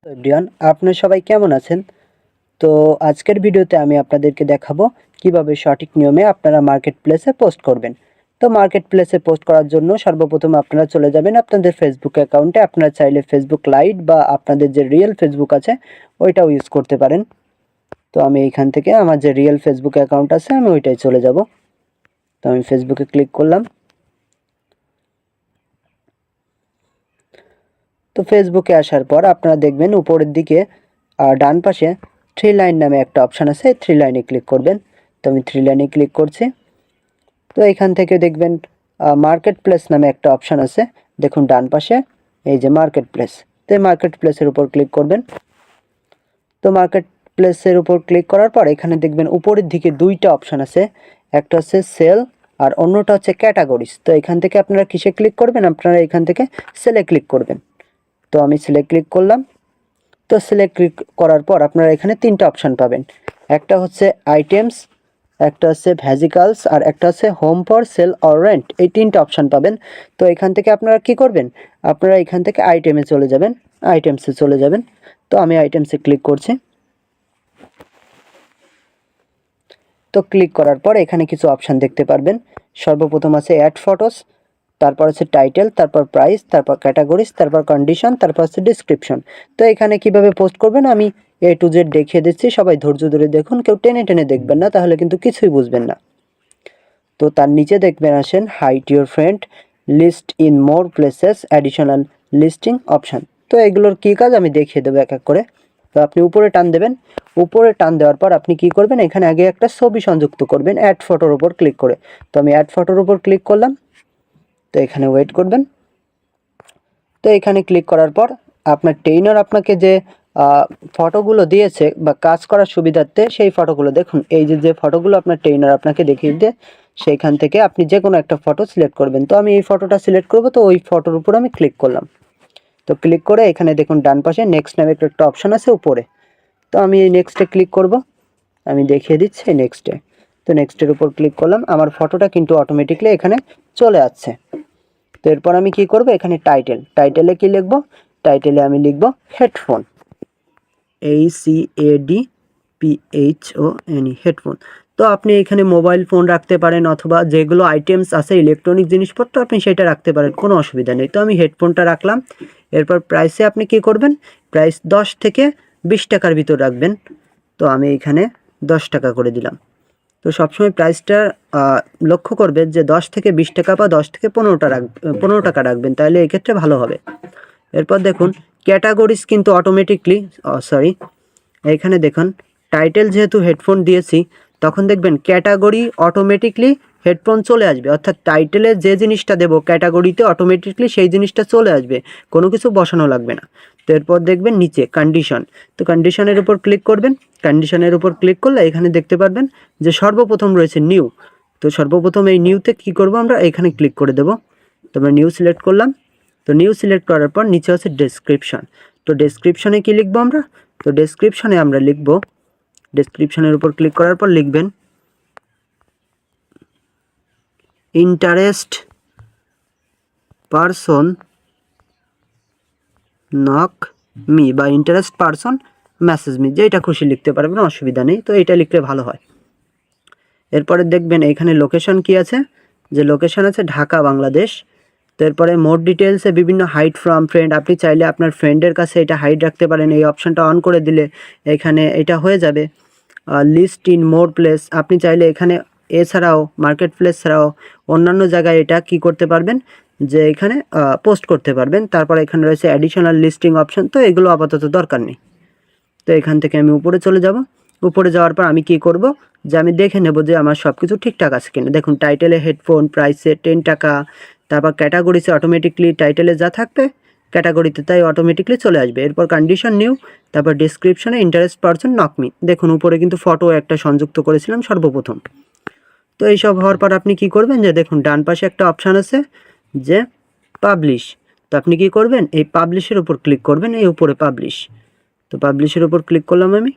Everyone, আপনারা সবাই কেমন আছেন? তো আজকের ভিডিওতে আমি আপনাদেরকে দেখাবো কিভাবে সঠিক নিয়মে আপনারা মার্কেট প্লেসে পোস্ট করবেন। তো মার্কেট প্লেসে পোস্ট করার জন্য সর্বপ্রথম আপনারা চলে যাবেন আপনাদের ফেসবুক অ্যাকাউন্টে। আপনারা চাইলে ফেসবুক লাইট বা আপনাদের যে রিয়েল ফেসবুক আছে ওইটাও ইউজ করতে পারেন। তো আমি এইখান থেকে আমার যে রিয়েল ফেসবুক অ্যাকাউন্ট আছে আমি ওইটাই চলে যাব। তো আমি ফেসবুকে ক্লিক করলাম। তো ফেসবুকে আসার পর আপনারা দেখবেন উপরের দিকে ডান পাশে থ্রি লাইন নামে একটা অপশান আছে, থ্রি লাইনে ক্লিক করবেন। তো আমি থ্রি লাইনে ক্লিক করছি। তো এখান থেকে দেখবেন মার্কেট প্লেস নামে একটা অপশান আছে, দেখুন ডান পাশে এই যে মার্কেট প্লেস। তো এই মার্কেট প্লেসের উপর ক্লিক করবেন। তো মার্কেট প্লেসের উপর ক্লিক করার পর এখানে দেখবেন উপরের দিকে দুইটা অপশান আছে, একটা হচ্ছে সেল আর অন্যটা হচ্ছে ক্যাটাগরিজ। তো এখান থেকে আপনারা কিসে ক্লিক করবেন? আপনারা এখান থেকে সেলে ক্লিক করবেন। তো আমি সেলে ক্লিক করলাম। তো সিলেক্ট ক্লিক করার পর আপনারা এখানে তিনটা অপশান পাবেন, একটা হচ্ছে আইটেমস, একটা হচ্ছে ভেজিকালস আর একটা হচ্ছে home for sale or rent. এই তিনটা অপশান পাবেন। তো এখান থেকে আপনারা কি করবেন? আপনারা এখান থেকে আইটেমে চলে যাবেন, আইটেমসে চলে যাবেন। তো আমি আইটেমসে ক্লিক করছি। তো ক্লিক করার পর এখানে কিছু অপশান দেখতে পারবেন। সর্বপ্রথম আছে অ্যাড ফটোস, তারপর হচ্ছে টাইটেল, তারপর প্রাইস, তারপর ক্যাটাগরিজ, তারপর কন্ডিশন, তারপর হচ্ছে ডিসক্রিপশন। তো এখানে কিভাবে পোস্ট করবেন আমি A to Z দেখিয়ে দিচ্ছি, সবাই ধৈর্য ধরে দেখুন, কেউ টেনে টেনে দেখবেন না, তাহলে কিন্তু কিছুই বুঝবেন না। তো তার নিচে দেখবেন আসেন hide your friend, list in more places, additional listing option. তো এগুলোর কী কাজ আমি দেখিয়ে দেবো এক এক করে। তো আপনি উপরে টান দেবেন, উপরে টান দেওয়ার পর আপনি কি করবেন? এখানে আগে একটা ছবি সংযুক্ত করবেন অ্যাড ফটোর উপর ক্লিক করে। তো আমি অ্যাড ফটোর উপর ক্লিক করলাম। তো এখানে ওয়েট করবেন। তো এখানে ক্লিক করার পর আপনার ট্রেইনার আপনাকে যে ফটোগুলো দিয়েছে বা কাজ করার সুবিধার্থে সেই ফটোগুলো দেখুন, এই যে ফটোগুলো আপনার ট্রেইনার আপনাকে দেখিয়ে দিয়ে সেইখান থেকে আপনি যে কোনো একটা ফটো সিলেক্ট করবেন। তো আমি এই ফটোটা সিলেক্ট করব, তো ওই ফটোর উপর আমি ক্লিক করলাম। তো ক্লিক করে এখানে দেখুন ডান পাশে নেক্সট নামে একটা অপশান আছে উপরে। তো আমি এই নেক্সটে ক্লিক করব, আমি দেখিয়ে দিচ্ছি নেক্সটে। তো নেক্সটের উপর ক্লিক করলাম, আমার ফটোটা কিন্তু অটোমেটিকলি এখানে চলে আসছে। তো এরপর আমি কি করব? এখানে টাইটেলে কি লিখব? টাইটেলে আমি লিখব হেডফোন, HEADPHONE, হেডফোন। তো আপনি এখানে মোবাইল ফোন রাখতে পারেন অথবা যেগুলো আইটেমস আছে ইলেকট্রনিক জিনিসপত্র আপনি সেটা রাখতে পারেন, কোনো অসুবিধা নেই। তো আমি হেডফোনটা রাখলাম। এরপর প্রাইসে আপনি কি করবেন? প্রাইস 10 থেকে 20 টাকার ভিতর রাখবেন। তো আমি এখানে 10 টাকা করে দিলাম। তো সবসময় প্রাইসটা লক্ষ্য করবেন যে 10 থেকে 20 টাকা বা 10 থেকে 15 টাকা রাখবেন, তাহলে এক্ষেত্রে ভালো হবে। এরপর দেখুন ক্যাটাগরিজ কিন্তু অটোমেটিকলি এখানে দেখুন টাইটেল যেহেতু হেডফোন দিয়েছি তখন দেখবেন ক্যাটাগরি অটোমেটিকলি হেডফোন চলে আসবে, অর্থাৎ টাইটেলে যে জিনিসটা দেবো ক্যাটাগরিতে অটোমেটিকলি সেই জিনিসটা চলে আসবে, কোনো কিছু বসানো লাগবে না। তো এরপর দেখবেন নিচে কন্ডিশন, তো কন্ডিশনের উপর ক্লিক করবেন। কন্ডিশনের উপর ক্লিক করলে এখানে দেখতে পারবেন যে সর্বপ্রথম রয়েছে নিউ। তো সর্বপ্রথম এই নিউতে কি করব? আমরা এখানে ক্লিক করে দেব। তো আমরা নিউ সিলেক্ট করলাম। তো নিউ সিলেক্ট করার পর নিচে আছে ডেসক্রিপশন। তো ডেসক্রিপশনে কি লিখবো আমরা? তো ডেসক্রিপশনে আমরা লিখব, ডেসক্রিপশনের উপর ক্লিক করার পর লিখবেন ইন্টারেস্ট পারসন নক মি বা ইন্টারেস্ট পারসন মেসেজ মি, যেটা খুশি লিখতে পারবেন, অসুবিধা নেই। তো এটা লিখলে ভালো হয়। এরপরে দেখবেন এখানে লোকেশন কি আছে, যে লোকেশন আছে ঢাকা, বাংলাদেশ। তো এরপরে মোর ডিটেলসে বিভিন্ন হাইড ফ্রম ফ্রেন্ড, আপনি চাইলে আপনার ফ্রেন্ডের কাছে এটা হাইড রাখতে পারেন, এই অপশানটা অন করে দিলে এখানে এটা হয়ে যাবে। লিস্ট ইন মোর প্লেস, আপনি চাইলে এখানে এছাড়াও মার্কেট প্লেস ছাড়াও অন্যান্য জায়গায় এটা কি করতে পারবেন, যে এখানে পোস্ট করতে পারবেন। তারপর এখানে রয়েছে অ্যাডিশনাল লিস্টিং অপশান, তো এগুলো আপাতত দরকার নেই। তো এখান থেকে আমি উপরে চলে যাব। উপরে যাওয়ার পর আমি কি করব, যে আমি দেখে নেব যে আমার সব কিছু ঠিকঠাক আছে কিনা। দেখুন টাইটেলে হেডফোন, প্রাইসে 10 টাকা, তারপর ক্যাটাগরিসে অটোমেটিকলি টাইটেলে যা থাকবে ক্যাটাগরিতে তাই অটোমেটিকলি চলে আসবে। এরপর কন্ডিশন নিউ, তারপর ডিসক্রিপশনে ইন্টারেস্ট পারসন নক মি, দেখুন উপরে কিন্তু ফটো একটা সংযুক্ত করেছিলাম সর্বপ্রথম। তো এইসব হওয়ার পর আপনি কি করবেন, যে দেখুন ডান পাশে একটা অপশান আছে যে পাবলিশ। তো আপনি কি করবেন? এই পাবলিশের উপর ক্লিক করবেন, এই উপরে পাবলিশ। তো পাবলিশের উপর ক্লিক করলাম আমি।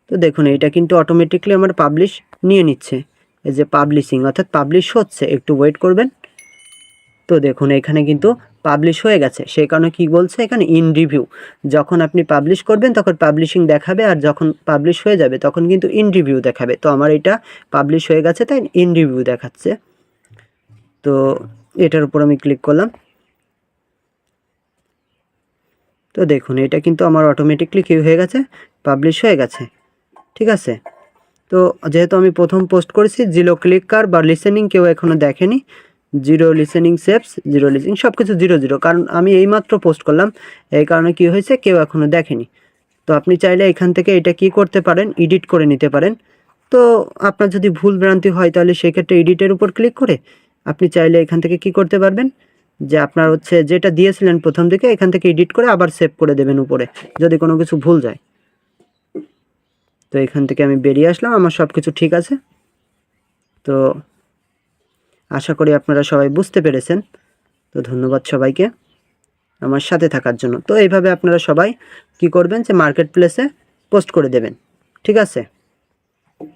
তো দেখুন এটা কিন্তু অটোমেটিকলি আমার পাবলিশ নিয়ে নিচ্ছে, এই যে পাবলিশিং অর্থাৎ পাবলিশ হচ্ছে, একটু ওয়েট করবেন। তো দেখুন এখানে কিন্তু পাবলিশ হয়ে গেছে, সেই কারণে কি বলছে এখানে ইন রিভিউ। যখন আপনি পাবলিশ করবেন তখন পাবলিশিং দেখাবে, আর যখন পাবলিশ হয়ে যাবে তখন কিন্তু ইন রিভিউ দেখাবে। তো আমার এটা পাবলিশ হয়ে গেছে তাই ইন রিভিউ দেখাচ্ছে। তো এটার উপর আমি ক্লিক করলাম। তো দেখুন এটা কিন্তু আমার অটোমেটিকলি কি হয়ে গেছে, পাবলিশ হয়ে গেছে। ঠিক আছে, তো যেহেতু আমি প্রথম পোস্ট করেছি, 0 ক্লিকার বা লিসেনিং কেউ এখনও দেখেনি, 0 লিসেনিং সেভস, 0 লিসেনিং সব কিছু 0 0, কারণ আমি এইমাত্র পোস্ট করলাম, এই কারণে কি হয়েছে কেউ এখনও দেখেনি। তো আপনি চাইলে এখান থেকে এটা কি করতে পারেন, এডিট করে নিতে পারেন। তো আপনার যদি ভুল ভ্রান্তি হয় তাহলে সেক্ষেত্রে এডিটের উপর ক্লিক করে আপনি চাইলে এখান থেকে কি করতে পারবেন, যে আপনার হচ্ছে যেটা দিয়েছিলেন প্রথম দিকে এখান থেকে এডিট করে আবার সেভ করে দেবেন উপরে, যদি কোনো কিছু ভুল যায়। তো এখান থেকে আমি বেরিয়ে আসলাম, আমার সব কিছু ঠিক আছে। তো আশা করি আপনারা সবাই বুঝতে পেরেছেন। তো ধন্যবাদ সবাইকে আমার সাথে থাকার জন্য। তো এইভাবে আপনারা সবাই কি করবেন, যে মার্কেট প্লেসে পোস্ট করে দেবেন। ঠিক আছে।